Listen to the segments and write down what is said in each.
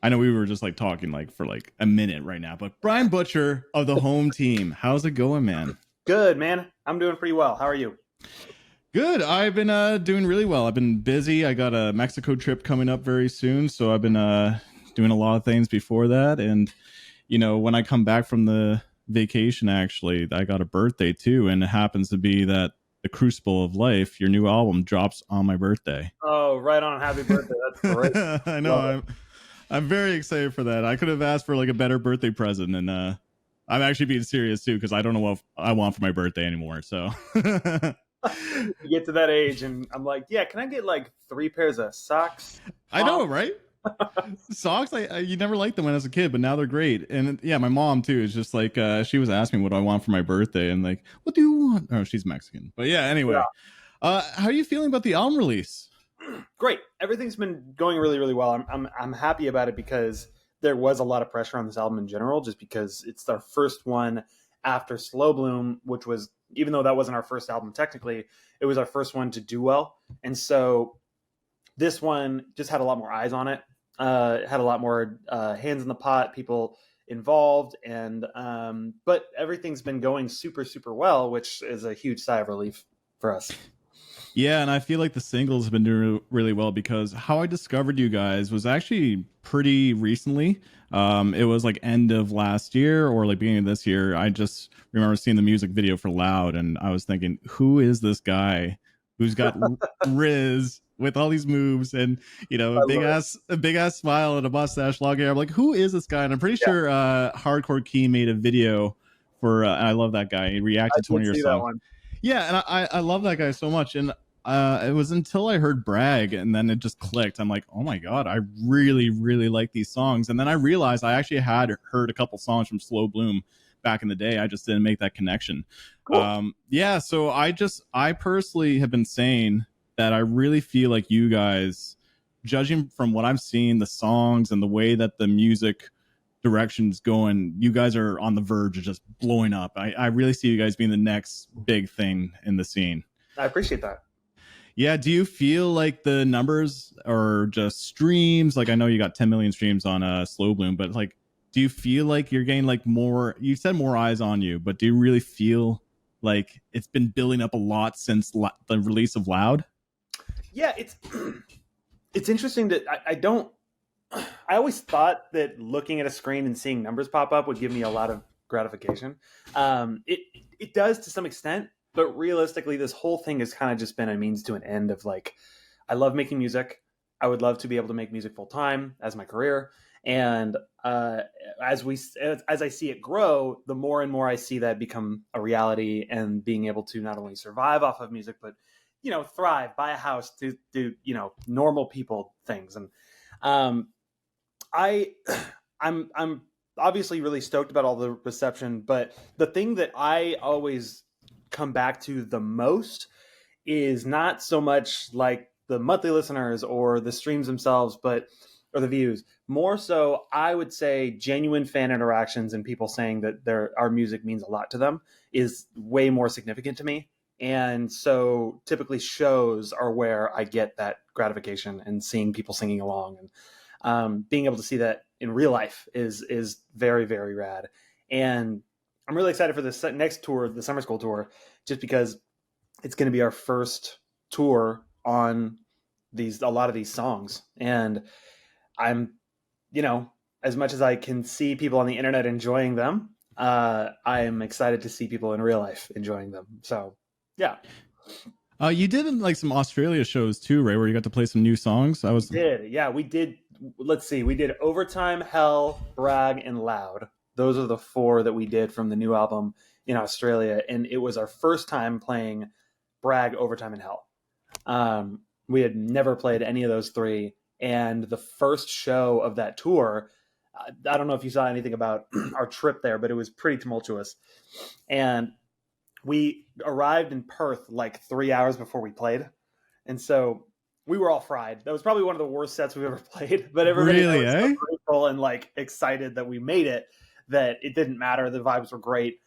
I know we were just like talking like for like a minute right now, but Brian Butcher of the home team, how's it going, man? Good, man. I'm doing pretty well. How are you? Good. I've been doing really well. I've been busy. I got a Mexico trip coming up very soon, so I've been doing a lot of things before that. And when I come back from the vacation, actually, I got a birthday too, and it happens to be that the Crucible of Life, your new album, drops on my birthday. Oh, right on. Happy birthday. That's great. I know. Love it. I'm very excited for that. I could have asked for like a better birthday present, and I'm actually being serious too because I don't know what I want for my birthday anymore. So You get to that age, and I'm like, yeah, can I get like 3 pairs of socks? I know, right? Socks, you never liked them when I was a kid, but now they're great. And yeah, my mom too is just like she was asking me what do I want for my birthday, and like, what do you want? Oh, she's Mexican, but yeah. Anyway, Yeah. how are you feeling about the album release? Great. Everything's been going really, really well. I'm happy about it because there was a lot of pressure on this album in general, just because it's our first one after Slow Bloom, which was, even though that wasn't our first album technically, it was our first one to do well. And so this one just had a lot more eyes on it. It had a lot more hands in the pot, people involved, and but everything's been going super, super well, which is a huge sigh of relief for us. Yeah, and I feel like the singles have been doing really well because how I discovered you guys was actually pretty recently. It was like end of last year or like beginning of this year. I just remember seeing the music video for Loud, and I was thinking, who is this guy who's got RIZZ with all these moves and a big ass smile and a mustache, long hair? I'm like, who is this guy? And I'm pretty Yeah, sure Hardcore Key made a video for. And I love that guy. He I reacted to one did of your see that songs. one. Yeah, and I love that guy so much. And it was until I heard Brag, and then it just clicked. I'm like, oh my god, I really, really like these songs. And then I realized I actually had heard a couple songs from Slow Bloom back in the day. I just didn't make that connection. Cool. Yeah, so I personally have been saying that I really feel like you guys, judging from what I've seen, the songs and the way that the music directions going, you guys are on the verge of just blowing up. I really see you guys being the next big thing in the scene. I appreciate that. Yeah, do you feel like the numbers are just streams? Like I know you got 10 million streams on Slow Bloom, but like do you feel like you're getting like more, you said more eyes on you, but do you really feel like it's been building up a lot since the release of Loud? Yeah, it's it's interesting that I don't. I always thought that looking at a screen and seeing numbers pop up would give me a lot of gratification. It does to some extent, but realistically, this whole thing has kind of just been a means to an end of like, I love making music. I would love to be able to make music full time as my career. And as I see it grow, the more and more I see that become a reality, and being able to not only survive off of music, but thrive, buy a house, do normal people things. And I I'm obviously really stoked about all the reception, but the thing that I always come back to the most is not so much like the monthly listeners or the streams themselves, or the views. More so, I would say genuine fan interactions and people saying that our music means a lot to them is way more significant to me. And so typically shows are where I get that gratification, and seeing people singing along, and being able to see that in real life is very, very rad. And I'm really excited for this next tour, the summer school tour, just because it's going to be our first tour on a lot of these songs. And I'm, as much as I can see people on the internet enjoying them, I am excited to see people in real life enjoying them. So, yeah. You did like some Australia shows too, right? Where you got to play some new songs. We did. Let's see. We did Overtime, Hell, Brag, and Loud. Those are the 4 that we did from the new album in Australia. And it was our first time playing Brag, Overtime, and Hell. We had never played any of those 3. And the first show of that tour, I don't know if you saw anything about our trip there, but it was pretty tumultuous. And we arrived in Perth like 3 hours before we played. And so we were all fried. That was probably one of the worst sets we've ever played, but everybody Really, was so grateful and like excited that we made it, that it didn't matter. The vibes were great.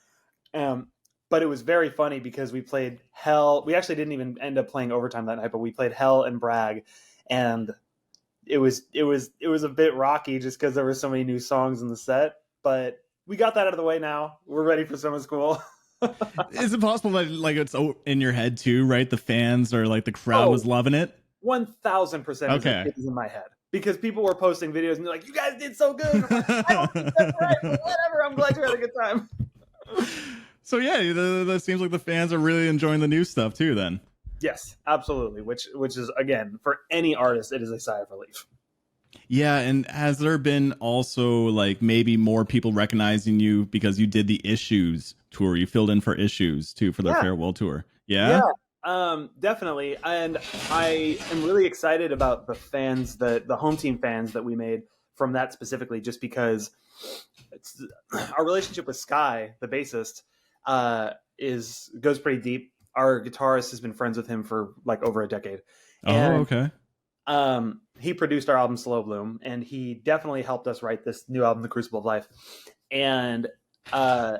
But it was very funny because we played Hell. We actually didn't even end up playing Overtime that night, but we played Hell and Brag. And it was a bit rocky just because there were so many new songs in the set. But we got that out of the way now. We're ready for summer school. Is it possible that like it's in your head too, right? The fans or like the crowd was Oh, loving it. 1000% Okay. is in my head because people were posting videos and they're like, "You guys did so good." I'm like, I don't think that's right, but whatever. I'm glad you had a good time. So yeah, that seems like the fans are really enjoying the new stuff too. Then. Yes, absolutely. Which is again for any artist, it is a sigh of relief. Yeah, and has there been also like maybe more people recognizing you because you did the Issues tour? You filled in for Issues too for their Yeah, farewell tour. yeah, Yeah. definitely. And I am really excited about the fans, the home team fans that we made from that specifically, just because it's, our relationship with Sky, the bassist, is goes pretty deep. Our guitarist has been friends with him for like over a decade, Oh, and okay. he produced our album Slow Bloom, and he definitely helped us write this new album, The Crucible of Life. And uh,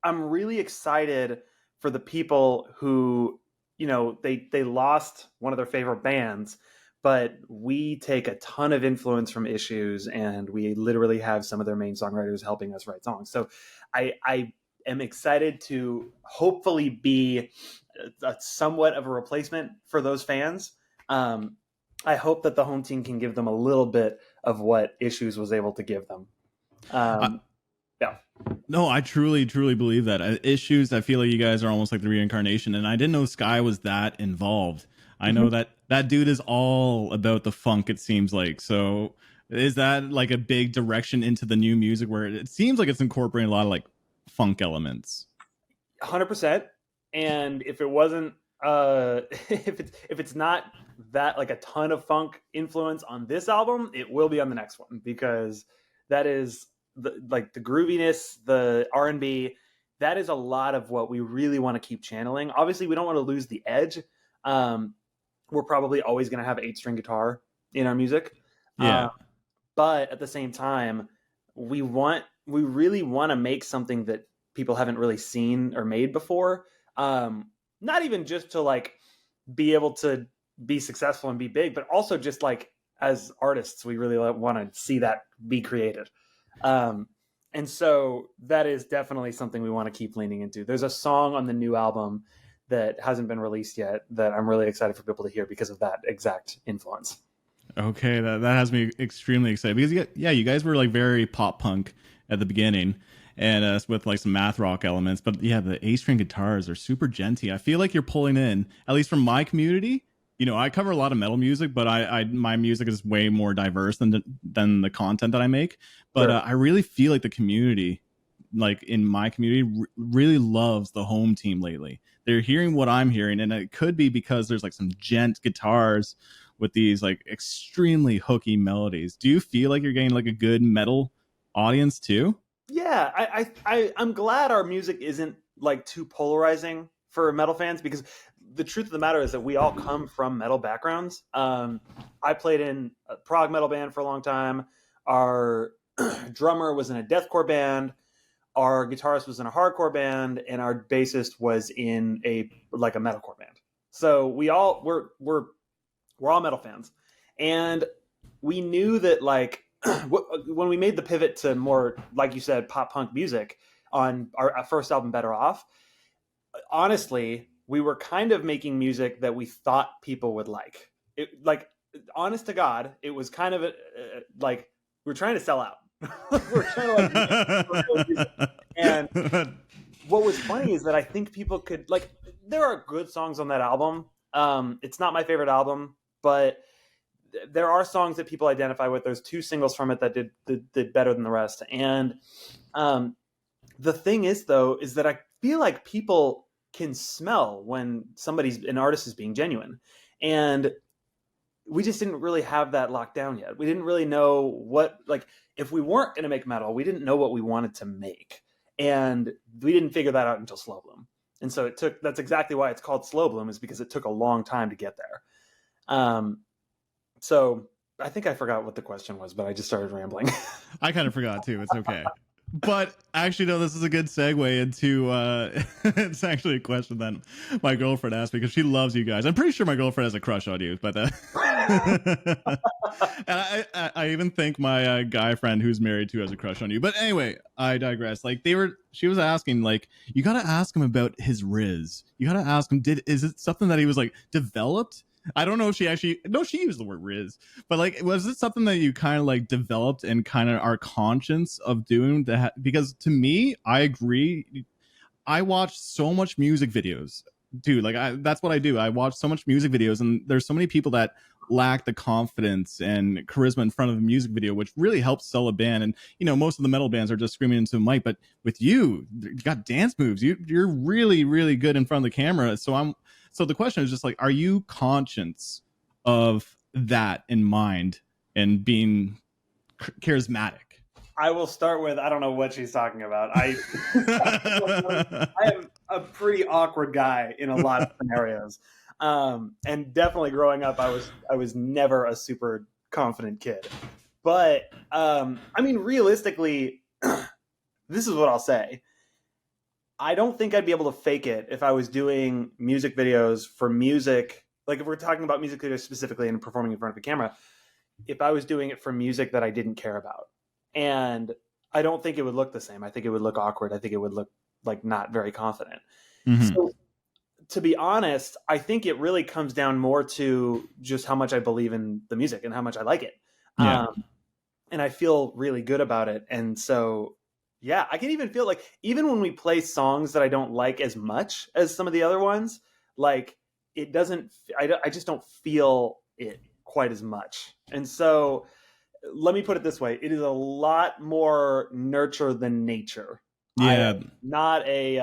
I'm really excited for the people who, they lost one of their favorite bands, but we take a ton of influence from Issues, and we literally have some of their main songwriters helping us write songs. So I am excited to hopefully be somewhat of a replacement for those fans. I hope that the home team can give them a little bit of what Issues was able to give them. Yeah. No, I truly, truly believe that. Issues, I feel like you guys are almost like the reincarnation, and I didn't know Sky was that involved. I know Mm-hmm. that dude is all about the funk, it seems like. So is that like a big direction into the new music where it seems like it's incorporating a lot of like funk elements? 100%. And if it wasn't, if it's not that like a ton of funk influence on this album, it will be on the next one because that is the grooviness, the R&B. That is a lot of what we really want to keep channeling. Obviously, we don't want to lose the edge. We're probably always going to have 8-string guitar in our music, Yeah. but at the same time, we really want to make something that people haven't really seen or made before. Not even just to like be able to be successful and be big, but also just like as artists, we really want to see that be created. And so that is definitely something we want to keep leaning into. There's a song on the new album that hasn't been released yet that I'm really excited for people to hear because of that exact influence. Okay, that has me extremely excited because you guys were like very pop punk at the beginning, and with like some math rock elements. But yeah, the A-string guitars are super genty. I feel like you're pulling in, at least from my community. You know, I cover a lot of metal music, but I my music is way more diverse than the content that I make. But Sure. I really feel like the community, like in my community, really loves the home team lately. They're hearing what I'm hearing, and it could be because there's like some gent guitars with these like extremely hooky melodies. Do you feel like you're getting like a good metal audience too? Yeah, I'm glad our music isn't like too polarizing for metal fans because the truth of the matter is that we all come from metal backgrounds. I played in a prog metal band for a long time. Our drummer was in a deathcore band. Our guitarist was in a hardcore band, and our bassist was in a metalcore band. So we're all metal fans, and we knew that like when we made the pivot to more, like you said, pop punk music on our first album, Better Off, honestly, we were kind of making music that we thought people would like. It, like, honest to God, it was kind of like we're trying to sell out. We're trying to like make music. And what was funny is that I think people could like. There are good songs on that album. It's not my favorite album, but there are songs that people identify with. There's 2 singles from it that did better than the rest. And the thing is, though, is that I feel like people can smell when an artist is being genuine. And we just didn't really have that locked down yet. We didn't really know what, like, if we weren't going to make metal, we didn't know what we wanted to make. And we didn't figure that out until Slow Bloom. And so that's exactly why it's called Slow Bloom, is because it took a long time to get there. So I think I forgot what the question was, but I just started rambling. I kind of forgot too. It's okay. But actually, no, this is a good segue into it's actually a question that my girlfriend asked me because she loves you guys. I'm pretty sure my girlfriend has a crush on you, but And I even think my guy friend who's married to has a crush on you. But anyway, I digress. Like she was asking, like, you gotta ask him about his RIZZ. You gotta ask him, is it something that he was like developed? I don't know if she actually, no, she used the word RIZZ, but like, was it something that you kind of like developed and kind of are conscious of doing that? Because to me, I agree. I watch so much music videos, dude. Like, that's what I do. I watch so much music videos, and there's so many people that lack the confidence and charisma in front of a music video, which really helps sell a band. And most of the metal bands are just screaming into a mic, but with you got dance moves. You're really, really good in front of the camera. So the question is just like, are you conscious of that in mind and being charismatic? I will start with, I don't know what she's talking about. I am a pretty awkward guy in a lot of scenarios. And definitely growing up, I was never a super confident kid. But I mean, realistically, this is what I'll say. I don't think I'd be able to fake it if I was doing music videos for music. Like if we're talking about music videos specifically and performing in front of a camera, if I was doing it for music that I didn't care about. And I don't think it would look the same. I think it would look awkward. I think it would look like not very confident. Mm-hmm. So to be honest, I think it really comes down more to just how much I believe in the music and how much I like it. Yeah. And I feel really good about it. And so, yeah, I can even feel like even when we play songs that I don't like as much as some of the other ones, like it doesn't, I just don't feel it quite as much. And so let me put it this way. It is a lot more nurture than nature. Yeah. I'm not a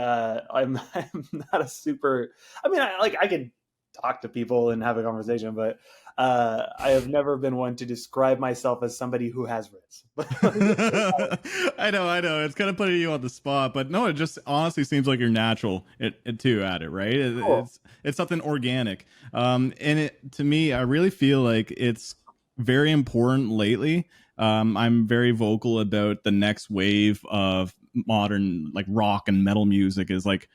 super, I mean, I could talk to people and have a conversation, but I have never been one to describe myself as somebody who has RIZZ. I know. It's kind of putting you on the spot, but no, it just honestly seems like you're natural too at it, right? Cool. It's something organic. And to me, I really feel like it's very important lately. I'm very vocal about the next wave of modern like rock and metal music is like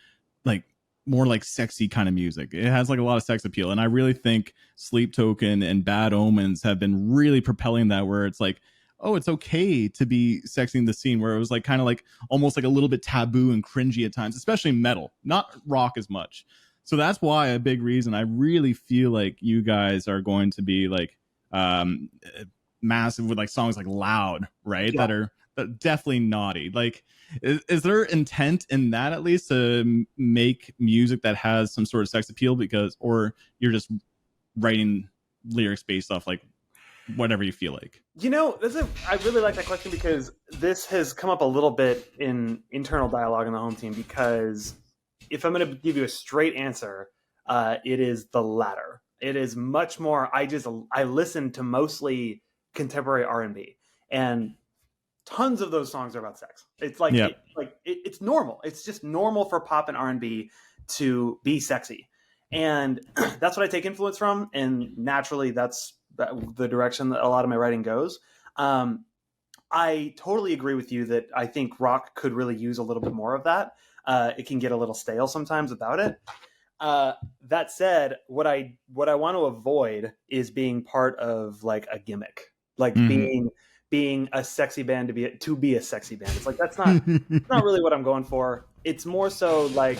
more like sexy kind of music. It has like a lot of sex appeal, and I really think Sleep Token and Bad Omens have been really propelling that, where it's like, oh, it's okay to be sexing the scene, where it was like kind of like almost like a little bit taboo and cringy at times, especially metal, not rock as much. So that's why a big reason I really feel like you guys are going to be like massive with like songs like Loud, right? Yeah. that are definitely naughty. Like is there intent in that at least to make music that has some sort of sex appeal, because, or you're just writing lyrics based off like whatever you feel like? I really like that question, because this has come up a little bit in internal dialogue in the home team, because if I'm going to give you a straight answer, it is the latter. It is much more, I listen to mostly contemporary R&B, and tons of those songs are about sex. It's like, yep. It's normal. It's just normal for pop and R&B to be sexy. And that's what I take influence from. And naturally, that's the direction that a lot of my writing goes. I totally agree with you that I think rock could really use a little bit more of that. It can get a little stale sometimes without it. That said, what I want to avoid is being part of like a gimmick, like being a sexy band to be a sexy band. It's like, that's not really what I'm going for. It's more so like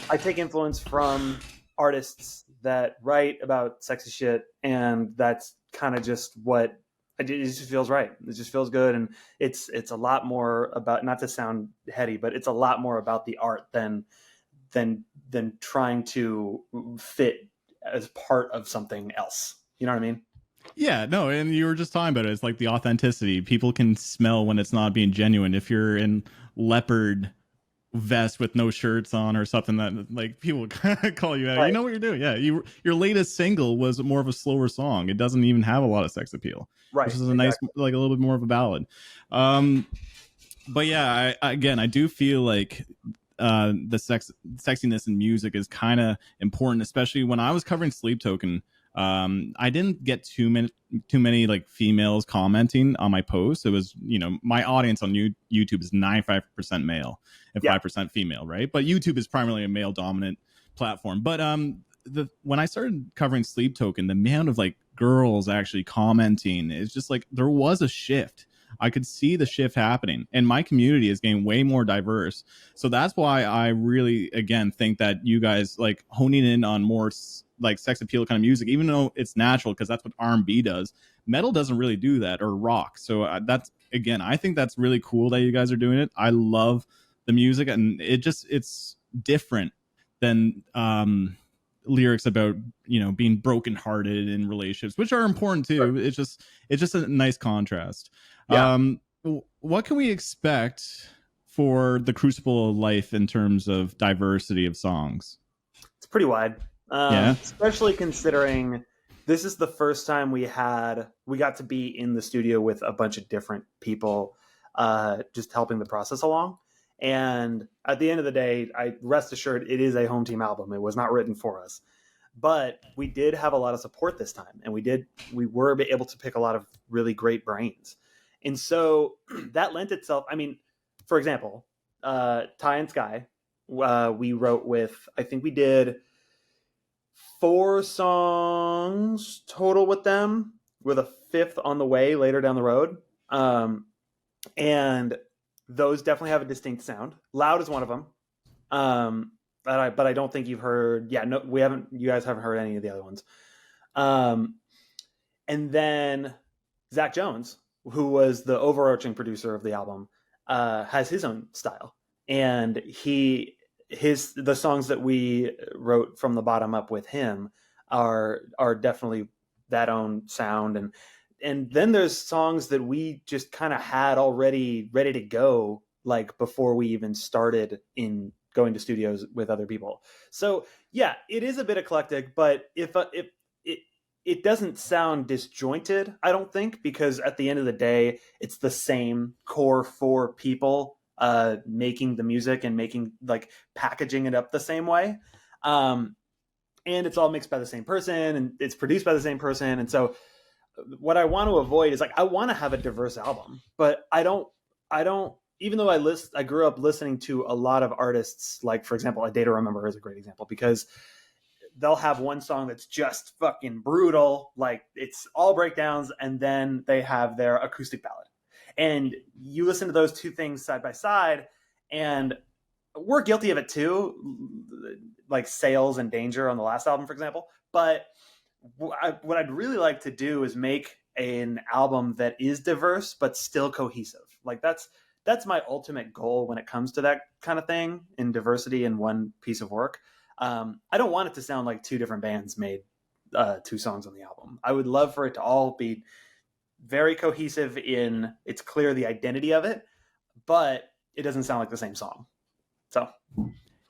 I take influence from artists that write about sexy shit, and that's kind of just what it just feels right. It just feels good, and it's a lot more about, not to sound heady, but it's a lot more about the art than trying to fit as part of something else. You know what I mean? Yeah, no, and you were just talking about it. It's like the authenticity. People can smell when it's not being genuine. If you're in leopard vest with no shirts on or something, that like people call you out. Right. You know what you're doing. Yeah, your latest single was more of a slower song. It doesn't even have a lot of sex appeal. Right. Which is a nice, like a little bit more of a ballad. But yeah, I do feel like the sexiness in music is kind of important, especially when I was covering Sleep Token. I didn't get too many like females commenting on my posts. It was, my audience on YouTube is 95% male and 5% female, right? But YouTube is primarily a male dominant platform. But when I started covering Sleep Token, the amount of like girls actually commenting. It's just like there was a shift. I could see the shift happening, and my community is getting way more diverse. So that's why I really, again, think that you guys like honing in on more like sex appeal kind of music, even though it's natural because that's what R&B does. Metal doesn't really do that, or rock. So that's, again, I think that's really cool that you guys are doing it. I love the music, and it's different than lyrics about, you know, being brokenhearted in relationships, which are important too. It's just a nice contrast. Yeah. What can we expect for the Crucible of life in terms of diversity of songs? It's pretty wide, Yeah. especially considering this is the first time we got to be in the studio with a bunch of different people, just helping the process along. And at the end of the day, I rest assured it is a home team album. It was not written for us, but we did have a lot of support this time, and we were able to pick a lot of really great brains. And so that lent itself. I mean, for example, Ty and Sky, we wrote with, I think we did 4 songs total with them, with a 5th on the way later down the road. And those definitely have a distinct sound. Loud is one of them. But I don't think you've heard. Yeah, no, we haven't. You guys haven't heard any of the other ones. And then Zach Jones, who was the overarching producer of the album, has his own style, and the songs that we wrote from the bottom up with him are definitely that own sound. And then there's songs that we just kind of had already ready to go, like before we even started in going to studios with other people. So yeah, it is a bit eclectic, but if it doesn't sound disjointed, I don't think, because at the end of the day, it's the same core 4 people making the music and packaging it up the same way. And it's all mixed by the same person, and it's produced by the same person. And so what I want to avoid is, like, I want to have a diverse album, but I don't, even though I grew up listening to a lot of artists, like, for example, A Day to Remember is a great example, because they'll have one song that's just fucking brutal, like it's all breakdowns, and then they have their acoustic ballad. And you listen to those two things side by side, and we're guilty of it too, like Sales and Danger on the last album, for example. But what I'd really like to do is make an album that is diverse but still cohesive. Like that's my ultimate goal when it comes to that kind of thing, in diversity in one piece of work. I don't want it to sound like 2 different bands made 2 songs on the album. I would love for it to all be very cohesive in, it's clear the identity of it, but it doesn't sound like the same song. So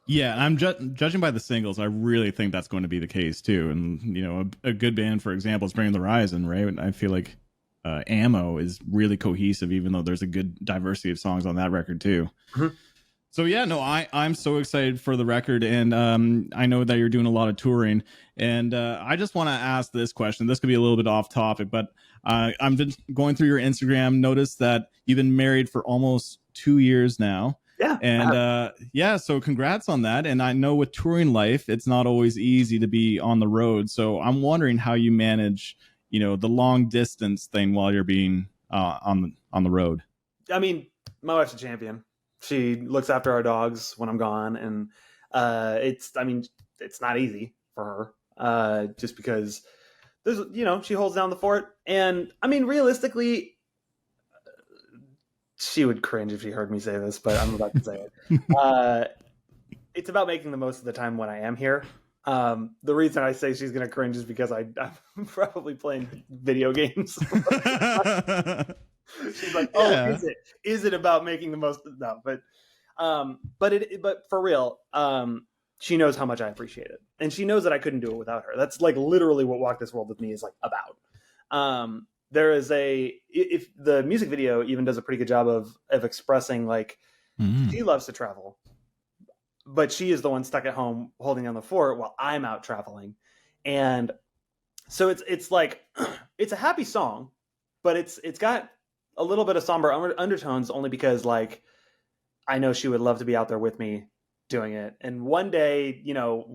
yeah, I'm judging by the singles, I really think that's going to be the case too. And, you know, a good band, for example, is Bring the Horizon, right? I feel like Ammo is really cohesive, even though there's a good diversity of songs on that record too. Mm-hmm. So yeah, no, I'm so excited for the record, and I know that you're doing a lot of touring, and I just want to ask this question. This could be a little bit off topic, but I'm just going through your Instagram, noticed that you've been married for almost 2 years now. Yeah. And yeah, so congrats on that. And I know with touring life, it's not always easy to be on the road. So I'm wondering how you manage, you know, the long distance thing while you're being on the road. I mean, my wife's a champion. She looks after our dogs when I'm gone, and it's not easy for her, just because there's, you know, she holds down the fort. And I mean, realistically, she would cringe if she heard me say this, but I'm about to say it. It's about making the most of the time when I am here. The reason I say she's going to cringe is because I'm probably playing video games. She's like, "Oh, yeah. Is it about making the most?" No, but for real, she knows how much I appreciate it, and she knows that I couldn't do it without her. That's like literally what Walk This World with Me is like about. There is if the music video even does a pretty good job of expressing, like, she loves to travel, but she is the one stuck at home holding down the fort while I'm out traveling. And so it's like, it's a happy song, but it's got a little bit of somber undertones, only because, like, I know she would love to be out there with me doing it. And one day, you know,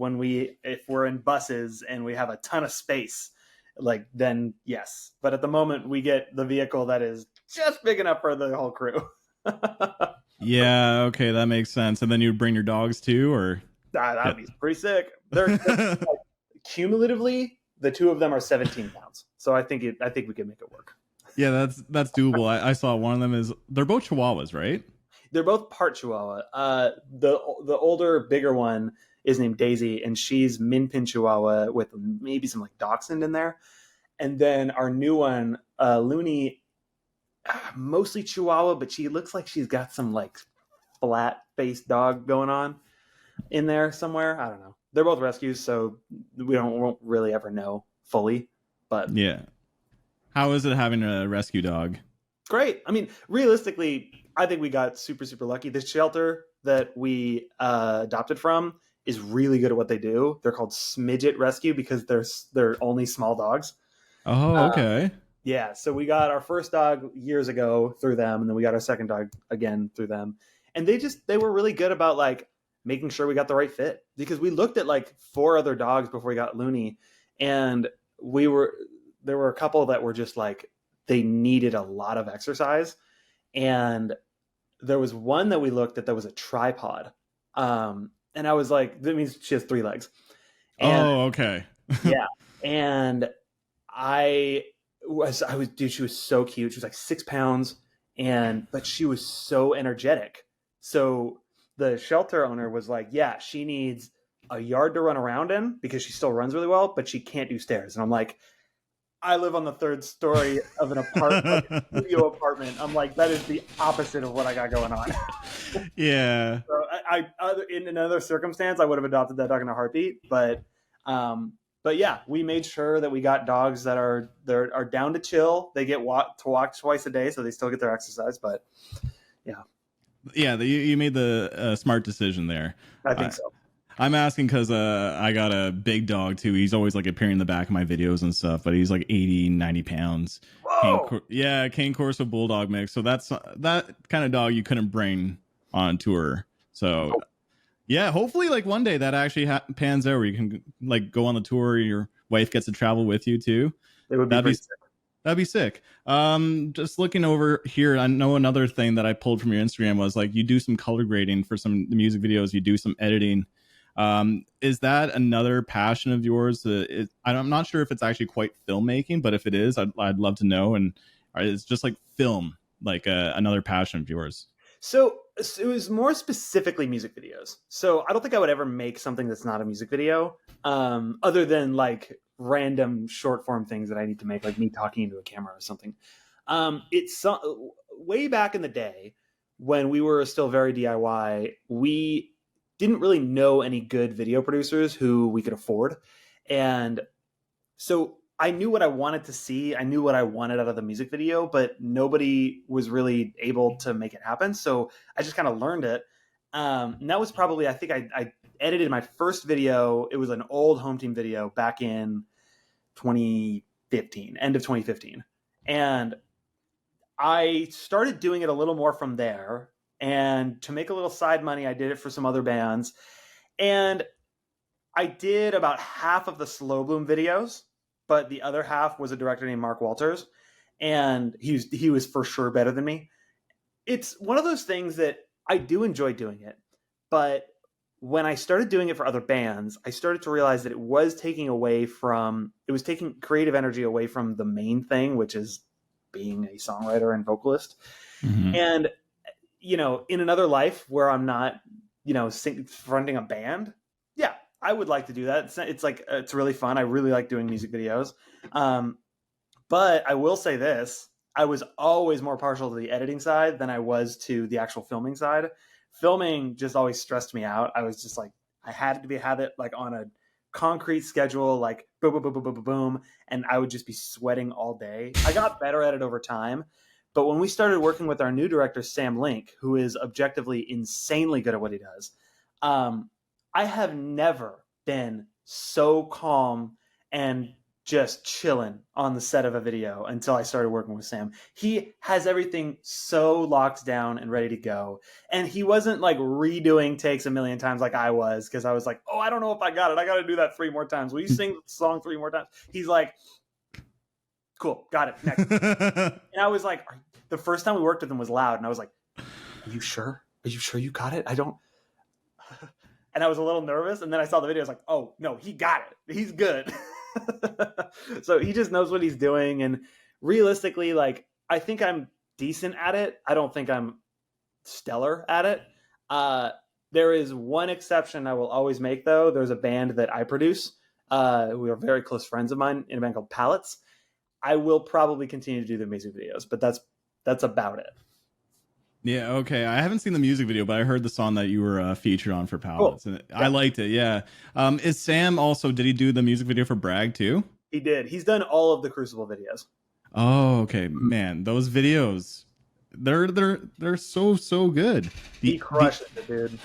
if we're in buses and we have a ton of space like then yes. But at the moment, we get the vehicle that is just big enough for the whole crew. Yeah, okay, that makes sense. And then you bring your dogs too, or That'd yeah. be pretty sick. They're like, cumulatively, the two of them are 17 pounds. So I think we can make it work. Yeah, that's doable. I saw one of them is they're both Chihuahuas, right? They're both part Chihuahua. The older, bigger one is named Daisy, and she's Min Pin Chihuahua with maybe some like Dachshund in there. And then our new one, Looney, mostly Chihuahua, but she looks like she's got some like flat faced dog going on in there somewhere. I don't know. They're both rescues, so won't really ever know fully. But Yeah. How is it having a rescue dog? great. I mean, realistically, I think we got super, super lucky. The shelter that we adopted from is really good at what they do. They're called Smidget Rescue because they're only small dogs. Oh, okay. Yeah, so we got our first dog years ago through them, and then we got our second dog again through them. And they were really good about like making sure we got the right fit because we looked at like 4 other dogs before we got Looney, and there were a couple that were just like they needed a lot of exercise, and there was one that we looked at that was a tripod, and I was like, that means she has 3 legs. And Oh, okay. yeah, and dude, she was so cute. She was like 6 pounds, but she was so energetic. So the shelter owner was like, yeah, she needs a yard to run around in because she still runs really well, but she can't do stairs. And I'm like, I live on the 3rd story of an apartment, like a studio apartment. I'm like, that is the opposite of what I got going on. Yeah. So in another circumstance, I would have adopted that dog in a heartbeat. But yeah, we made sure that we got dogs that are down to chill. They get walk twice a day, so they still get their exercise. But yeah, Yeah, you made the smart decision there. I think so. I'm asking because I got a big dog too. He's always like appearing in the back of my videos and stuff, but he's like 80, 90 pounds. Whoa! Cane Corso Bulldog mix. So that's that kind of dog you couldn't bring on tour. So yeah, hopefully like one day that actually pans out where you can like go on the tour. Your wife gets to travel with you too. It would be That'd pretty be sick. That'd be sick. Just looking over here, I know another thing that I pulled from your Instagram was like you do some color grading for some music videos. You do some editing. Is that another passion of yours? I'm not sure if it's actually quite filmmaking, but if it is, I'd love to know. And it's just like film, like another passion of yours. So it was more specifically music videos. So I don't think I would ever make something that's not a music video, other than like random short form things that I need to make, like me talking into a camera or something. It's way back in the day when we were still very DIY. We didn't really know any good video producers who we could afford, and so I knew what I wanted to see. I knew what I wanted out of the music video, but nobody was really able to make it happen. So I just kind of learned it. And that was probably, I think I edited my first video. It was an old home team video back in 2015, end of 2015. And I started doing it a little more from there. And to make a little side money, I did it for some other bands. And I did about half of the Slow Bloom videos, but the other half was a director named Mark Walters, and he was for sure better than me. It's one of those things that I do enjoy doing it, but when I started doing it for other bands, I started to realize that it was taking creative energy away from the main thing, which is being a songwriter and vocalist. Mm-hmm. And in another life where I'm not, fronting a band, yeah, I would like to do that. It's really fun. I really like doing music videos. But I will say this, I was always more partial to the editing side than I was to the actual filming side. Filming just always stressed me out. I was just like, I had to have it like on a concrete schedule, like boom, boom, boom, boom, boom, boom, boom. And I would just be sweating all day. I got better at it over time. But when we started working with our new director, Sam Link, who is objectively insanely good at what he does, I have never been so calm and just chilling on the set of a video until I started working with Sam. He has everything so locked down and ready to go. And he wasn't like redoing takes a million times like I was, because I was like, oh, I don't know if I got it. I got to do that 3 more times. Will you sing the song 3 more times? He's like, Cool, got it. Next. And I was like, the first time we worked with him was loud, and I was like, "Are you sure? Are you sure you got it? I don't." And I was a little nervous, and then I saw the video. I was like, "Oh no, he got it. He's good." So he just knows what he's doing, and realistically, like, I think I'm decent at it. I don't think I'm stellar at it. There is one exception I will always make, though. There's a band that I produce. We are very close friends of mine in a band called Pallets. I will probably continue to do the music videos, but that's about it. Yeah, okay. I haven't seen the music video, but I heard the song that you were featured on for Pallets, Cool. and I liked it. Yeah. Is Sam also? Did he do the music video for Bragg too? He did. He's done all of the Crucible videos. Oh, okay, man. Those videos, they're so good. He crushed it, dude.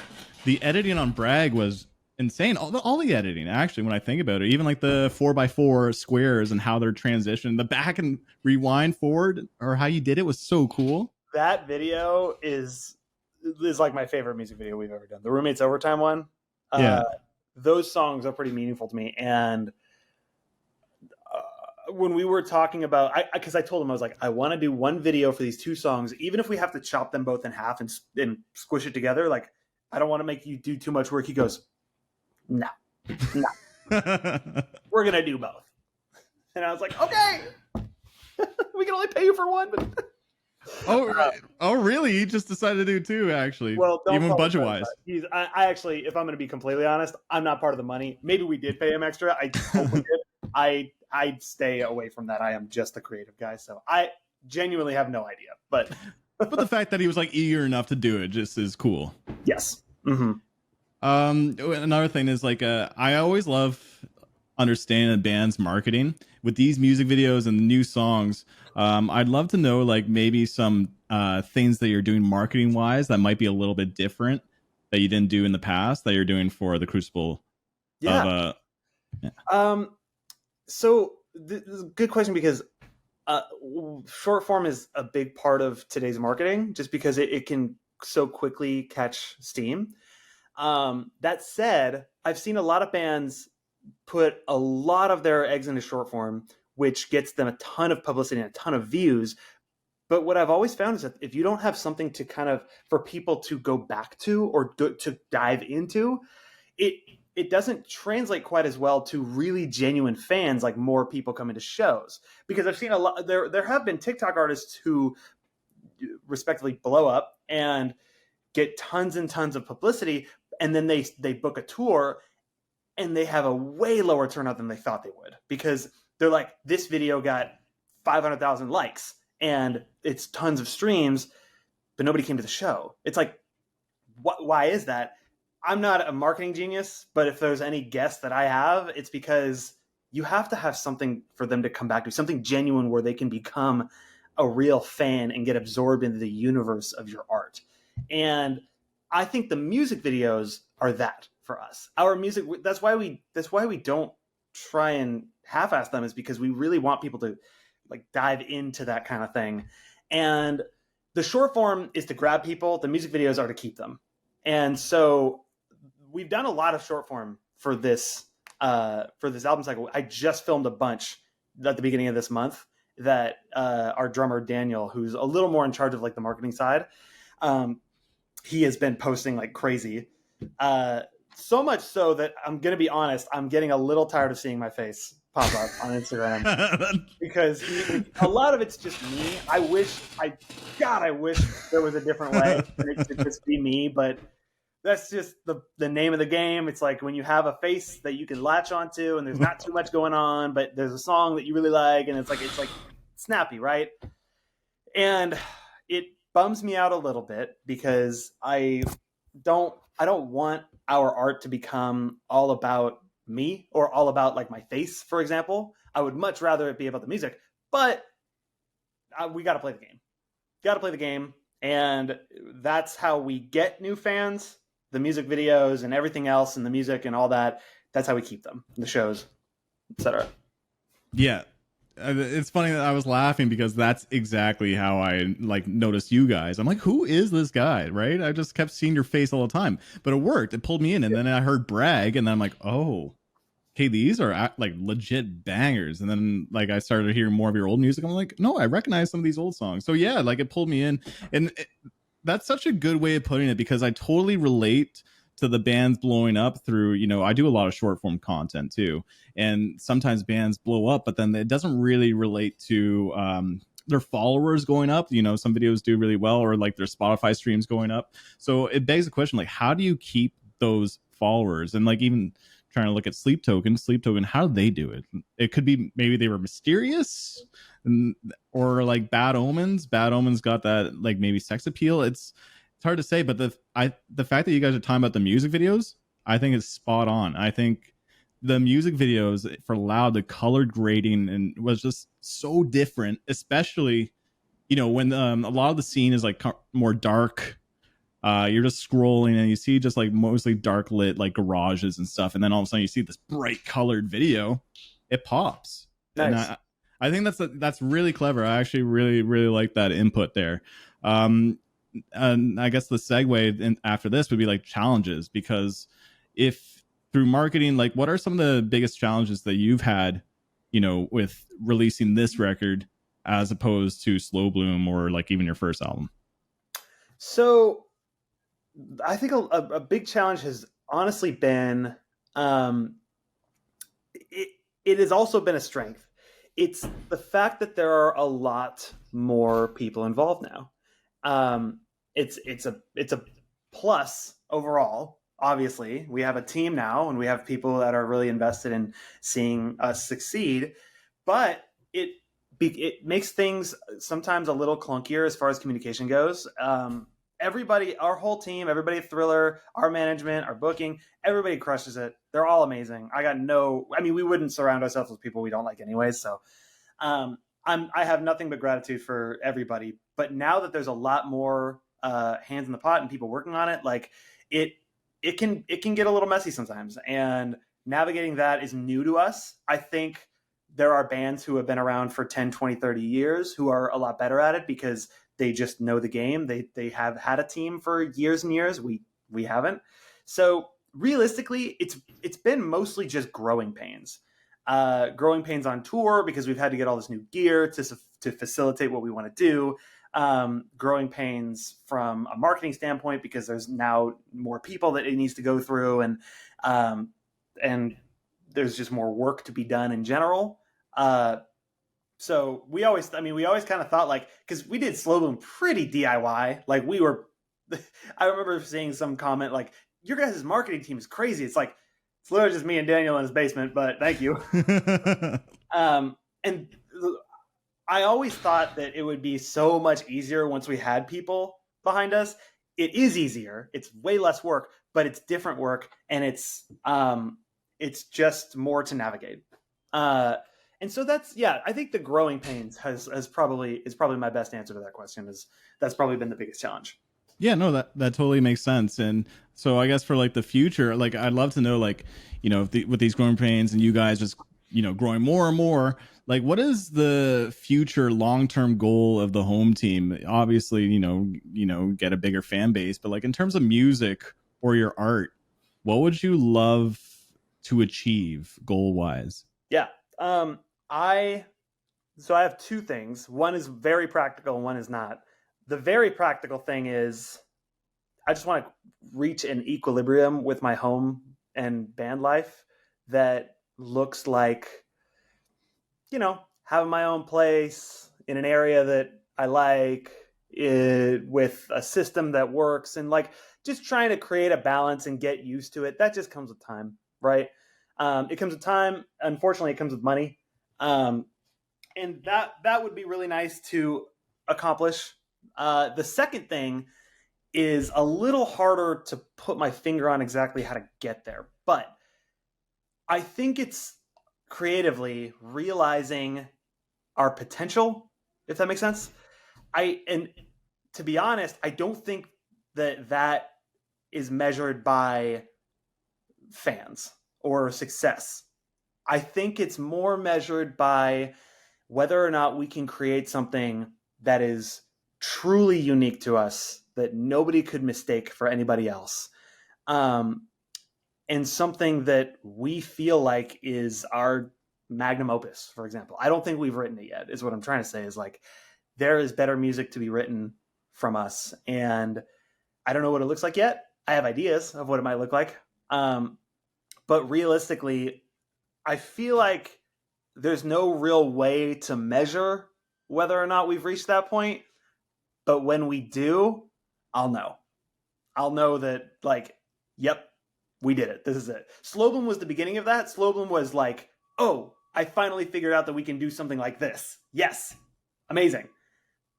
The editing on Bragg was insane. All the editing, actually, when I think about it, even like the 4x4 squares and how they're transitioned, the back and rewind forward, or how you did it was so cool. That video is like my favorite music video we've ever done. The Roommates Overtime one. Yeah. Those songs are pretty meaningful to me. And when we were talking about, because I told him, I was like, I want to do one video for these two songs, even if we have to chop them both in half and squish it together. Like, I don't want to make you do too much work. He goes, no. We're going to do both. And I was like, okay, we can only pay you for one, but oh, really? He just decided to do two, actually. Well, even budget wise. I actually, if I'm going to be completely honest, I'm not part of the money. Maybe we did pay him extra. I totally did. I'd stay away from that. I am just the creative guy, so I genuinely have no idea. But the fact that he was like eager enough to do it just is cool. Yes. Mm-hmm. Another thing is like I always love understanding a band's marketing with these music videos and new songs. I'd love to know like maybe some things that you're doing marketing wise that might be a little bit different that you didn't do in the past that you're doing for the Crucible. Yeah. So this is a good question, because short form is a big part of today's marketing, just because it can so quickly catch steam. That said, I've seen a lot of bands put a lot of their eggs into short form, which gets them a ton of publicity and a ton of views. But what I've always found is that if you don't have something to kind of, for people to go back to or to dive into, it doesn't translate quite as well to really genuine fans, like more people coming to shows. Because I've seen a lot, there have been TikTok artists who respectively blow up and get tons and tons of publicity, and then they book a tour and they have a way lower turnout than they thought they would, because they're like, this video got 500,000 likes and it's tons of streams, but nobody came to the show. It's like, why is that? I'm not a marketing genius, but if there's any guess that I have, it's because you have to have something for them to come back to, something genuine where they can become a real fan and get absorbed into the universe of your art. And I think the music videos are that for us. Our music, that's why we don't try and half-ass them, is because we really want people to like dive into that kind of thing. And the short form is to grab people, the music videos are to keep them. And so we've done a lot of short form for this album cycle. I just filmed a bunch at the beginning of this month that our drummer Daniel, who's a little more in charge of like the marketing side, he has been posting like crazy. So much so that I'm going to be honest, I'm getting a little tired of seeing my face pop up on Instagram because a lot of it's just me. I wish there was a different way and it could just be me, but that's just the name of the game. It's like when you have a face that you can latch onto and there's not too much going on, but there's a song that you really like and it's like snappy, right? And it bums me out a little bit because I don't want our art to become all about me or all about like my face, for example. I would much rather it be about the music, but we got to play the game. Got to play the game, and that's how we get new fans. The music videos and everything else and the music and all that, that's how we keep them, the shows, etc. Yeah. It's funny that I was laughing because that's exactly how I like noticed you guys. I'm like, who is this guy? Right? I just kept seeing your face all the time, but it worked. It pulled me in, and then I heard Bragg, and then I'm like, oh, okay, these are like legit bangers. And then like I started hearing more of your old music. I'm like, no, I recognize some of these old songs. So yeah, like it pulled me in, and that's such a good way of putting it because I totally relate to the bands blowing up through, I do a lot of short form content too, and sometimes bands blow up, but then it doesn't really relate to their followers going up. Some videos do really well, or like their Spotify streams going up. So it begs the question, like, how do you keep those followers? And like, even trying to look at Sleep Token, how do they do it? It could be maybe they were mysterious, or like Bad Omens. Bad Omens got that like maybe sex appeal. It's hard to say, but the fact that you guys are talking about the music videos, I think is spot on. I think the music videos for Loud, the color grading and was just so different, especially when a lot of the scene is like more dark. You're just scrolling and you see just like mostly dark lit like garages and stuff, and then all of a sudden you see this bright colored video. It pops. And Nice. I think that's really clever. I actually really really like that input there. And I guess the segue after this would be like challenges, because if through marketing, like what are some of the biggest challenges that you've had, with releasing this record as opposed to Slow Bloom or like even your first album? So I think a big challenge has honestly been, it, it has also been a strength. It's the fact that there are a lot more people involved now. It's a plus overall. Obviously, we have a team now, and we have people that are really invested in seeing us succeed. But it makes things sometimes a little clunkier as far as communication goes. Everybody, our whole team, everybody at Thriller, our management, our booking, everybody crushes it. They're all amazing. We wouldn't surround ourselves with people we don't like anyways. So I have nothing but gratitude for everybody. But now that there's a lot more hands in the pot and people working on it, like it can get a little messy sometimes. And navigating that is new to us. I think there are bands who have been around for 10, 20, 30 years who are a lot better at it because they just know the game. They have had a team for years and years. We haven't. So realistically, it's been mostly just growing pains. Growing pains on tour because we've had to get all this new gear to facilitate what we want to do. Growing pains from a marketing standpoint because there's now more people that it needs to go through, and there's just more work to be done in general. So we always kind of thought, like, because we did Slow Boom pretty DIY. Like I remember seeing some comment like, your guys' marketing team is crazy. It's like, it's literally just me and Daniel in his basement, but thank you. And I always thought that it would be so much easier once we had people behind us. It is easier. It's way less work, but it's different work, and it's just more to navigate. And so I think the growing pains is probably my best answer to that question. That's probably been the biggest challenge. Yeah, no, that totally makes sense. And so I guess for like the future, like I'd love to know, like, with these growing pains and you guys just, growing more and more, like what is the future long-term goal of the home team? Obviously, get a bigger fan base, but like in terms of music or your art, what would you love to achieve goal-wise? Yeah. I have two things. One is very practical and one is not. The very practical thing is I just want to reach an equilibrium with my home and band life that looks like, having my own place in an area that I like, with a system that works, and like just trying to create a balance and get used to it. That just comes with time, right? It comes with time. Unfortunately, it comes with money. And that would be really nice to accomplish. The second thing is a little harder to put my finger on exactly how to get there, but I think it's creatively realizing our potential, if that makes sense. And to be honest, I don't think that is measured by fans or success. I think it's more measured by whether or not we can create something that is truly unique to us that nobody could mistake for anybody else. and something that we feel like is our magnum opus, for example. I don't think we've written it yet, is what I'm trying to say, is like there is better music to be written from us. And I don't know what it looks like yet. I have ideas of what it might look like. But realistically, I feel like there's no real way to measure whether or not we've reached that point. But when we do, I'll know. I'll know that, like, yep, we did it. This is it. Slowbloom was the beginning of that. Slowbloom was like, oh, I finally figured out that we can do something like this. Yes, amazing.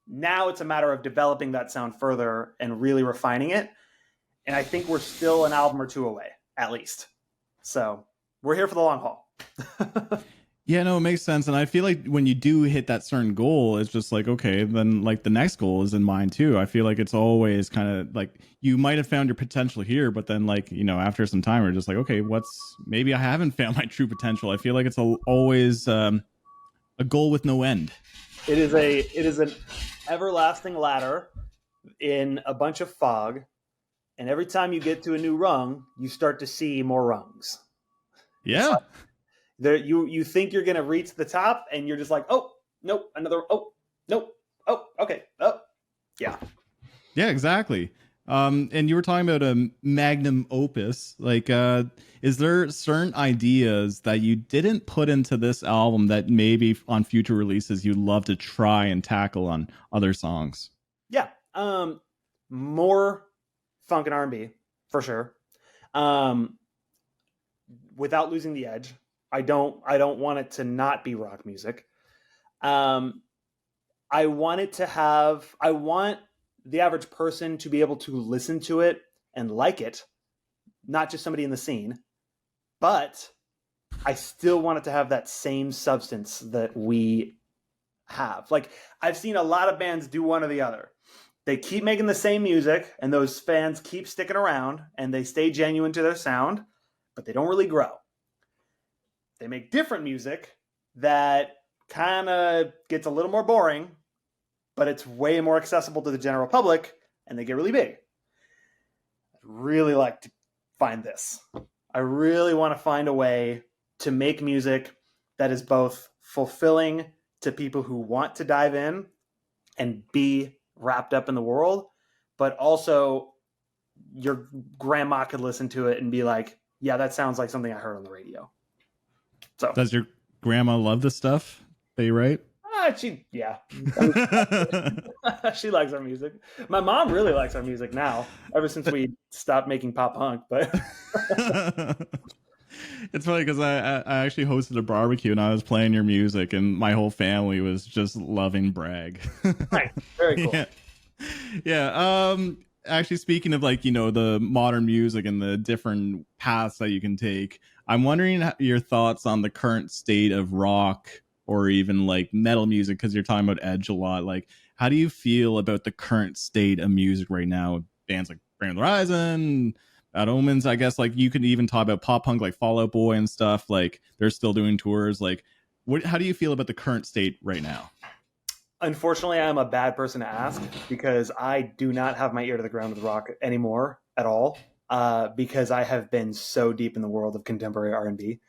Now it's a matter of developing that sound further and really refining it. And I think we're still an album or two away, at least. So we're here for the long haul. Yeah, no, it makes sense. And I feel like when you do hit that certain goal, it's just like, okay, then like the next goal is in mind too. I feel like it's always kind of like you might have found your potential here, but then like, you know, after some time, we're just like, okay, maybe I haven't found my true potential. I feel like it's always a goal with no end. It is an everlasting ladder in a bunch of fog. And every time you get to a new rung, you start to see more rungs. Yeah. There, you think you're gonna reach the top, and you're just like, oh nope, another, oh nope, oh okay, oh yeah, exactly. And you were talking about a magnum opus. Like, is there certain ideas that you didn't put into this album that maybe on future releases you'd love to try and tackle on other songs? Yeah, more funk and R&B for sure. Without losing the edge. I don't want it to not be rock music. I want the average person to be able to listen to it and like it, not just somebody in the scene, but I still want it to have that same substance that we have. Like, I've seen a lot of bands do one or the other. They keep making the same music, and those fans keep sticking around, and they stay genuine to their sound, but they don't really grow. They make different music that kind of gets a little more boring, but it's way more accessible to the general public, and they get really big. I'd really like to find this. I really want to find a way to make music that is both fulfilling to people who want to dive in and be wrapped up in the world, but also your grandma could listen to it and be like, yeah, that sounds like something I heard on the radio. So, does your grandma love the stuff that you write? Yeah. She likes our music. My mom really likes our music now, ever since we stopped making pop punk. But it's funny because I actually hosted a barbecue and I was playing your music and my whole family was just loving Bragg. Nice. Very cool. Yeah. Actually, speaking of like, you know, the modern music and the different paths that you can take, I'm wondering your thoughts on the current state of rock or even like metal music, because you're talking about Edge a lot. Like, how do you feel about the current state of music right now? Bands like Bring the Horizon, Bad Omens, I guess, like you could even talk about pop punk like Fall Out Boy and stuff. Like, they're still doing tours. Like, how do you feel about the current state right now? Unfortunately, I'm a bad person to ask because I do not have my ear to the ground with rock anymore at all. Because I have been so deep in the world of contemporary R&B.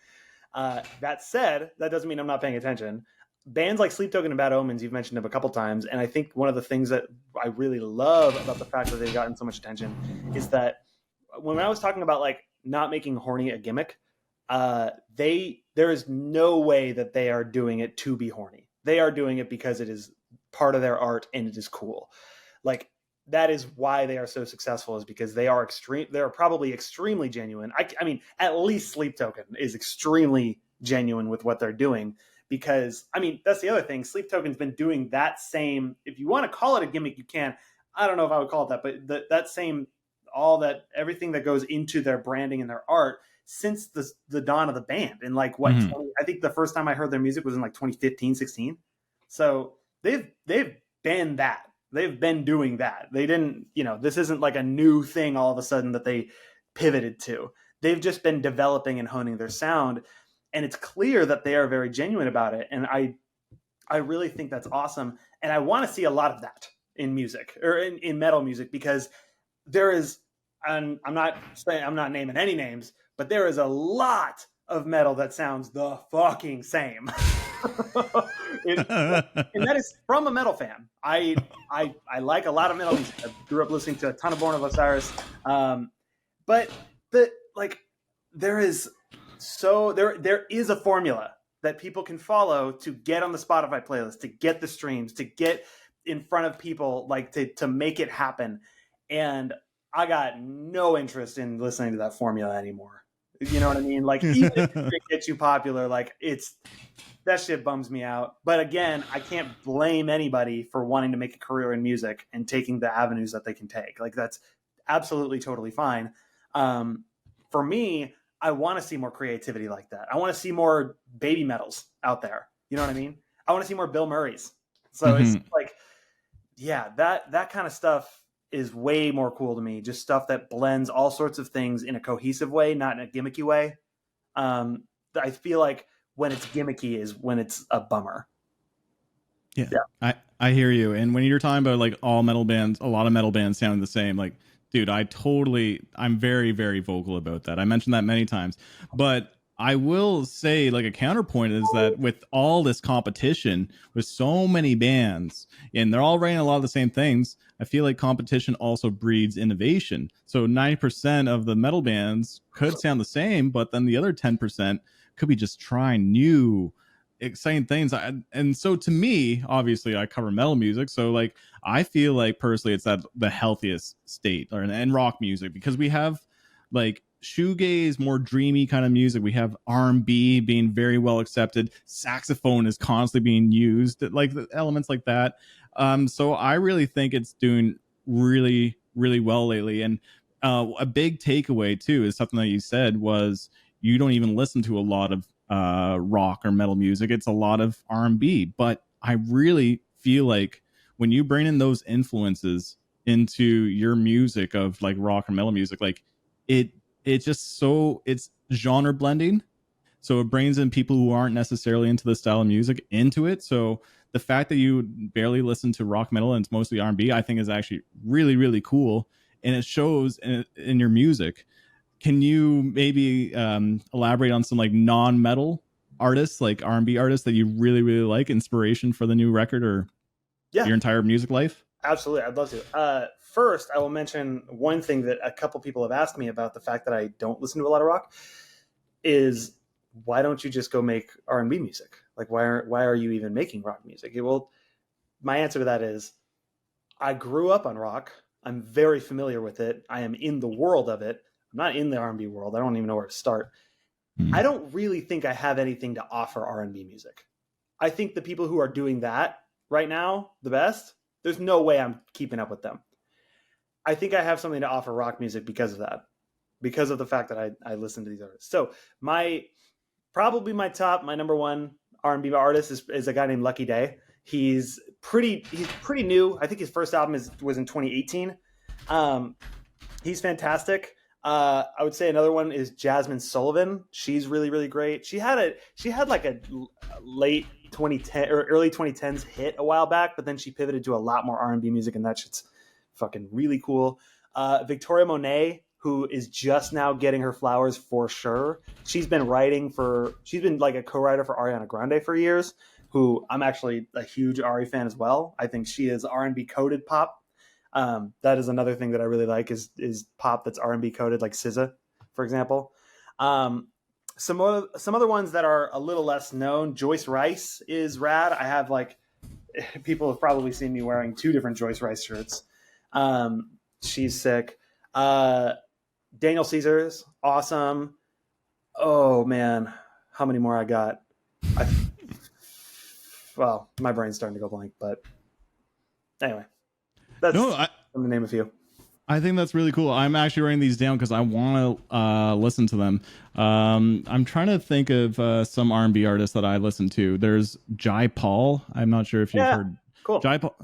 That said, that doesn't mean I'm not paying attention. Bands like Sleep Token and Bad Omens, you've mentioned them a couple times, and I think one of the things that I really love about the fact that they've gotten so much attention is that when I was talking about like not making horny a gimmick, there is no way that they are doing it to be horny. They are doing it because it is part of their art and it is cool. Like, that is why they are so successful, is because they are probably extremely genuine. I mean, at least Sleep Token is extremely genuine with what they're doing, because, I mean, that's the other thing. Sleep Token's been doing that same, if you want to call it a gimmick, you can. I don't know if I would call it that, but that same, everything that goes into their branding and their art since the dawn of the band. And like, what, I think the first time I heard their music was in like 2015, 16. So they've been that. They've been doing that. They didn't, this isn't like a new thing all of a sudden that they pivoted to. They've just been developing and honing their sound. And it's clear that they are very genuine about it. And I really think that's awesome. And I want to see a lot of that in music, or in metal music, because there is, and I'm not naming any names, but there is a lot of metal that sounds the fucking same. And that is from a metal fan. I like a lot of metal music. I grew up listening to a ton of Born of Osiris, but there is a formula that people can follow to get on the Spotify playlist, to get the streams, to get in front of people, like to make it happen. And I got no interest in listening to that formula anymore. You know what I mean? Like, even if it gets you popular, like that shit bums me out. But again, I can't blame anybody for wanting to make a career in music and taking the avenues that they can take. Like, that's absolutely totally fine. For me, I want to see more creativity like that. I want to see more baby metals out there. You know what I mean? I want to see more Bill Murrays. So it's like, yeah, that kind of stuff is way more cool to me. Just stuff that blends all sorts of things in a cohesive way, not in a gimmicky way. I feel like when it's gimmicky is when it's a bummer. Yeah. I hear you. And when you're talking about like all metal bands, a lot of metal bands sounding the same, like, dude, I'm very, very vocal about that. I mentioned that many times, but I will say, like, a counterpoint is that with all this competition, with so many bands, and they're all writing a lot of the same things, I feel like competition also breeds innovation. So 90% of the metal bands could sound the same, but then the other 10% could be just trying new, exciting things. And so to me, obviously, I cover metal music, so like I feel like personally it's at the healthiest state, and rock music, because we have like shoegaze, more dreamy kind of music. We have R&B being very well accepted. Saxophone is constantly being used, like the elements like that. So I really think it's doing really, really well lately. And a big takeaway too is something that you said was you don't even listen to a lot of rock or metal music. It's a lot of R&B. But I really feel like when you bring in those influences into your music of like rock or metal music, like it's just so, it's genre blending. So it brings in people who aren't necessarily into the style of music into it. So the fact that you barely listen to rock metal and it's mostly R&B, I think is actually really, really cool. And it shows in your music. Can you maybe elaborate on some like non-metal artists, like R&B artists that you really, really like, inspiration for the new record or your entire music life? Absolutely. I'd love to. First, I will mention one thing that a couple people have asked me about the fact that I don't listen to a lot of rock is, why don't you just go make R&B music? Like, why are you even making rock music? Well, my answer to that is, I grew up on rock. I'm very familiar with it. I am in the world of it. I'm not in the R&B world. I don't even know where to start. I don't really think I have anything to offer R&B music. I think the people who are doing that right now the best, there's no way I'm keeping up with them. I think I have something to offer rock music because of that, because of the fact that I listen to these artists. So my number one R&B artist is a guy named Lucky Day. He's pretty new. I think his first album was in 2018. He's fantastic. I would say another one is Jasmine Sullivan. She's really, really great. She had like a late 2010 or early 2010s hit a while back, but then she pivoted to a lot more R&B music, and that shit's fucking really cool. Victoria Monet, who is just now getting her flowers for sure. She's been like a co-writer for Ariana Grande for years, who I'm actually a huge Ari fan as well. I think she is R&B coded pop. That is another thing that I really like is pop that's R&B coded, like SZA, for example. Some other ones that are a little less known. Joyce Rice is rad. I have people have probably seen me wearing 2 different Joyce Rice shirts. She's sick. Daniel Caesar's awesome. Oh man, how many more I got? Well, my brain's starting to go blank, but anyway, that's I'm gonna name a few. I think that's really cool. I'm actually writing these down because I want to listen to them. I'm trying to think of some R&B artists that I listen to. There's Jai Paul. I'm not sure if you've heard. Cool. Jai Paul.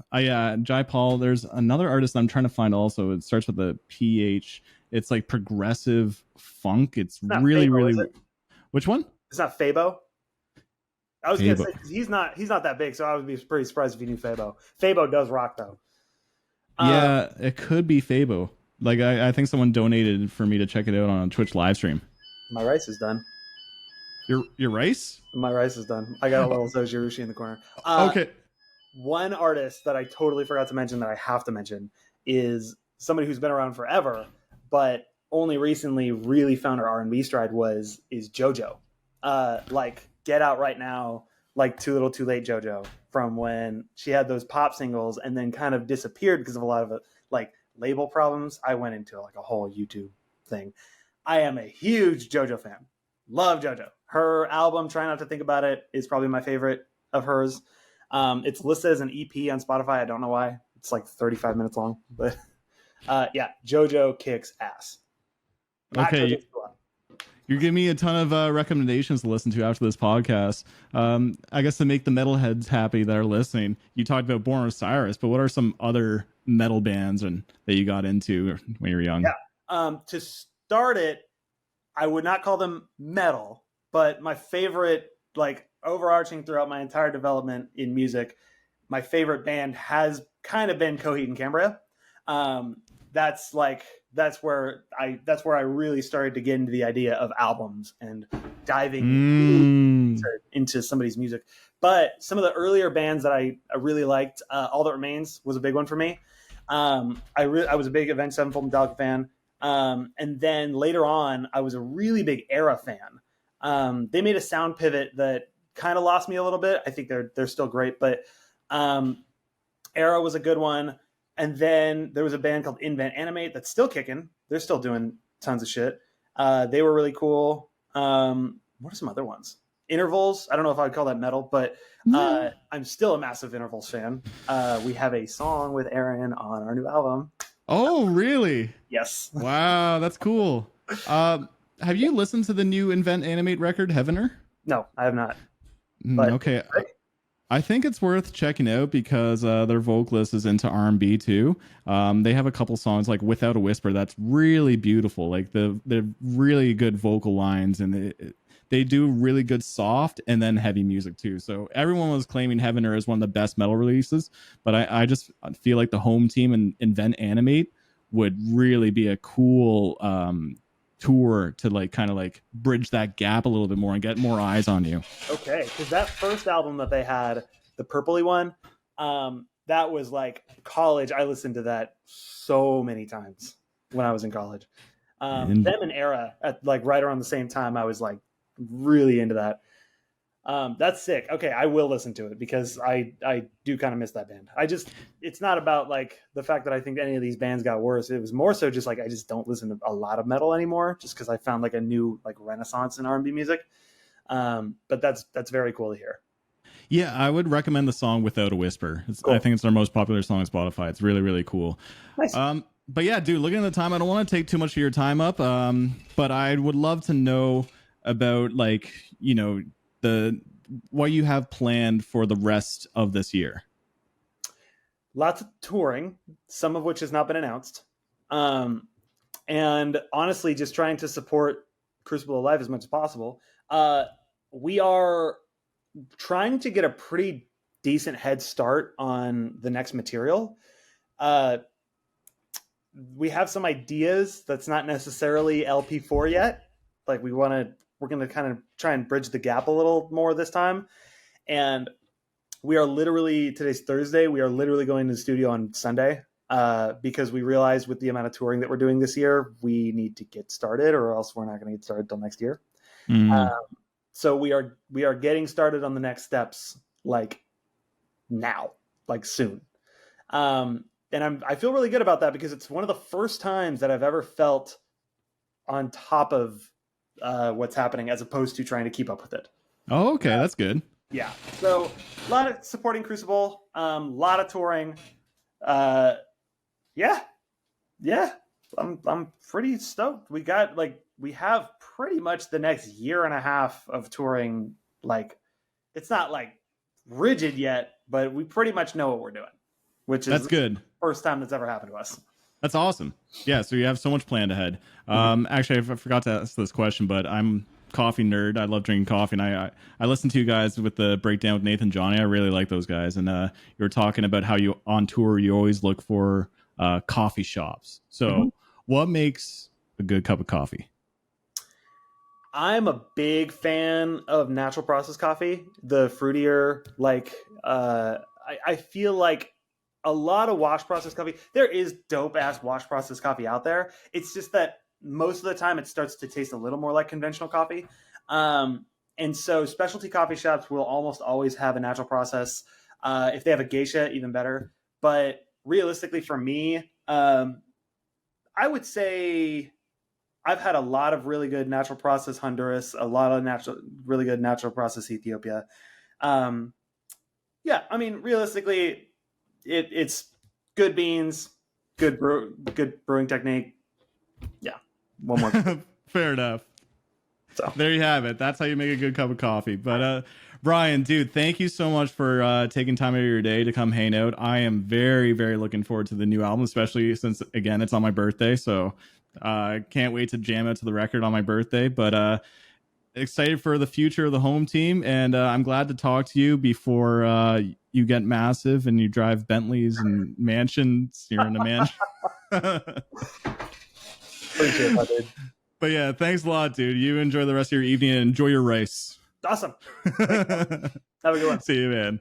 Jai Paul. There's another artist I'm trying to find also. It starts with a PH. It's like progressive funk. It's really, Fabo, really. Which one? It's not Fabo. I was gonna say he's not that big, so I would be pretty surprised if you knew Fabo. Fabo does rock though. Yeah, it could be Fabo. Like I think someone donated for me to check it out on a Twitch live stream. My rice is done. Your rice? My rice is done. I got a little Zojirushi in the corner. Okay. One artist that I totally forgot to mention that I have to mention is somebody who's been around forever, but only recently really found her R&B stride is JoJo. Like Get Out Right Now, like Too Little Too Late JoJo, from when she had those pop singles and then kind of disappeared because of a lot of like label problems. I went into like a whole YouTube thing. I am a huge JoJo fan. Love JoJo. Her album, Try Not to Think About It, is probably my favorite of hers. It's listed as an EP on Spotify. I don't know why. It's like 35 minutes long, but yeah, JoJo kicks ass. Okay, you're giving me a ton of recommendations to listen to after this podcast. I guess to make the metalheads happy that are listening, you talked about Born Osiris, but what are some other metal bands that you got into when you were young? Yeah. To start it, I would not call them metal, but my favorite, like overarching throughout my entire development in music, my favorite band has kind of been Coheed and Cambria. That's where I really started to get into the idea of albums and diving into somebody's music. But some of the earlier bands that I really liked, All That Remains was a big one for me. I was a big Avenged Sevenfold Metallica fan. And then later on, I was a really big Era fan. They made a sound pivot that kind of lost me a little bit. I think they're still great, but Era was a good one. And then there was a band called Invent Animate that's still kicking. They're still doing tons of shit. They were really cool. What are some other ones? Intervals. I don't know if I would call that metal, but I'm still a massive Intervals fan. We have a song with Aaron on our new album. Oh, really? Yes. Wow, that's cool. Have you listened to the new Invent Animate record, Heavener? No, I have not. But okay. I think it's worth checking out because their vocalist is into R&B too. They have a couple songs like Without a Whisper that's really beautiful. Like they're really good vocal lines, and they do really good soft and then heavy music too. So everyone was claiming Heavener is one of the best metal releases, but I just feel like the home team and Invent Animate would really be a cool tour to like kind of like bridge that gap a little bit more and get more eyes on you. Okay, because that first album that they had, the purpley one, that was like college. I listened to that so many times when I was in college. Them and Era at like right around the same time, I was like really into that. That's sick. Okay, I will listen to it because I do kind of miss that band. It's not about like the fact that I think any of these bands got worse. It was more so just like I just don't listen to a lot of metal anymore, just because I found like a new like renaissance in R&B music. But that's very cool to hear. Yeah, I would recommend the song Without a Whisper. Cool. I think it's their most popular song on Spotify. It's really, really cool. Nice. But yeah, dude, looking at the time, I don't want to take too much of your time up. But I would love to know about like, you know, what you have planned for the rest of this year. Lots of touring, some of which has not been announced. And honestly, just trying to support Crucible Alive as much as possible. We are trying to get a pretty decent head start on the next material. We have some ideas that's not necessarily LP4 yet. Like we're going to kind of try and bridge the gap a little more this time. And we are literally, today's Thursday, we are literally going to the studio on Sunday because we realized with the amount of touring that we're doing this year, we need to get started or else we're not going to get started till next year. So we are getting started on the next steps like now, like soon. And I feel really good about that because it's one of the first times that I've ever felt on top of what's happening as opposed to trying to keep up with it. Oh, okay. That's good. Yeah. So a lot of supporting Crucible, a lot of touring. Yeah. I'm pretty stoked. We have pretty much the next year and a half of touring. Like it's not like rigid yet, but we pretty much know what we're doing, which is that's good. First time that's ever happened to us. That's awesome. Yeah. So you have so much planned ahead. Actually, I forgot to ask this question, but I'm coffee nerd. I love drinking coffee, and I listen to you guys with the breakdown with Nathan Johnny. I really like those guys, and you were talking about how you on tour you always look for coffee shops. So what makes a good cup of coffee? I'm a big fan of natural processed coffee, the fruitier, like I feel like a lot of wash processed coffee. There is dope ass wash processed coffee out there. It's just that most of the time it starts to taste a little more like conventional coffee. And so specialty coffee shops will almost always have a natural process. If they have a geisha, even better. But realistically, for me, I would say I've had a lot of really good natural process Honduras, a lot of really good natural process Ethiopia. Um, yeah, I mean, realistically, it's good beans, good brewing technique. Yeah, one more. Fair enough. So There you have it. That's how you make a good cup of coffee. But Brian, dude, thank you so much for taking time out of your day to come hang out. I am very, very looking forward to the new album, especially since again it's on my birthday. So can't wait to jam out to the record on my birthday. But excited for the future of the home team, and I'm glad to talk to you before you get massive and you drive Bentleys and mansions. You're in a mansion. appreciate that, dude. But yeah, thanks a lot, dude. You enjoy the rest of your evening and enjoy your race. Awesome. Have a good one. See you, man.